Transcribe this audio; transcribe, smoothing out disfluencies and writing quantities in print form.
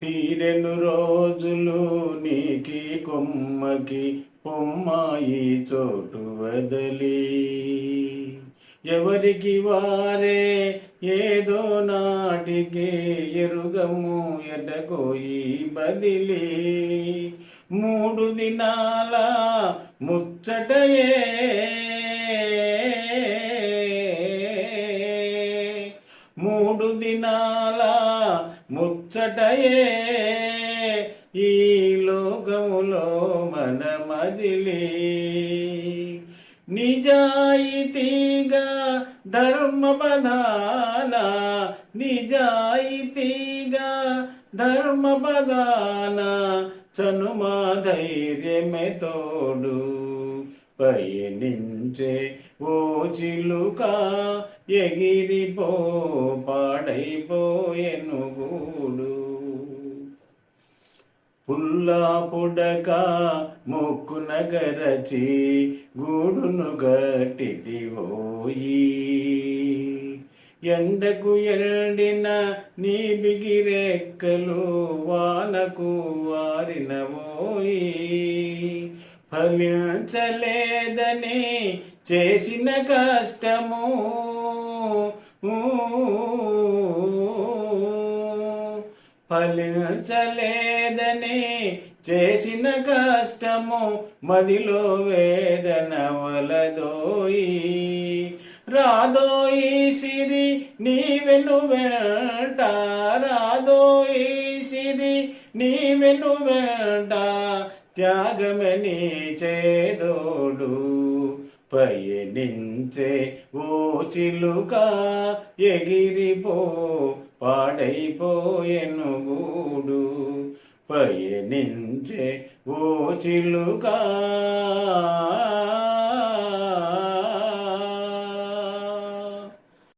తీరెను రోజులు నీకి కొమ్మకి పొమ్మాయి చోటు వదలి ఎవరికి వారే ఏదో నాటికి ఎరుగము ఎడగోయి బదిలి 3 దినాల ముచ్చటయే 3 దినాల ముచ్చటయే ఈ లోకములో మన మజిలి నిజాయితీగా ధర్మపదాన నిజాయితీగా ధర్మపదాన చనుమా ధైర్యమే తోడు పయనించే ఓ చిలుక ఎగిరిపో పాడైపోయెను గూడు పుల్లా పుడక ముక్కున గరచి గూడును గట్టిదివోయి ఎండకు ఎండిన నీ బిగిరెక్కలు వానకు వారినవోయి ఫలించలేదని చేసిన కష్టము ఫలించలేదని చేసిన కష్టము మదిలో వేదన వలదోయి రాదోయి సిరి నీవెను వెంట రాదోయి సిరి నీవెను వెంట త్యాగమని చేదోడు పయనించే ఓ చిలుక ఎగిరిపో పాడైపోయెను గూడు పయనించే ఓ చిలుక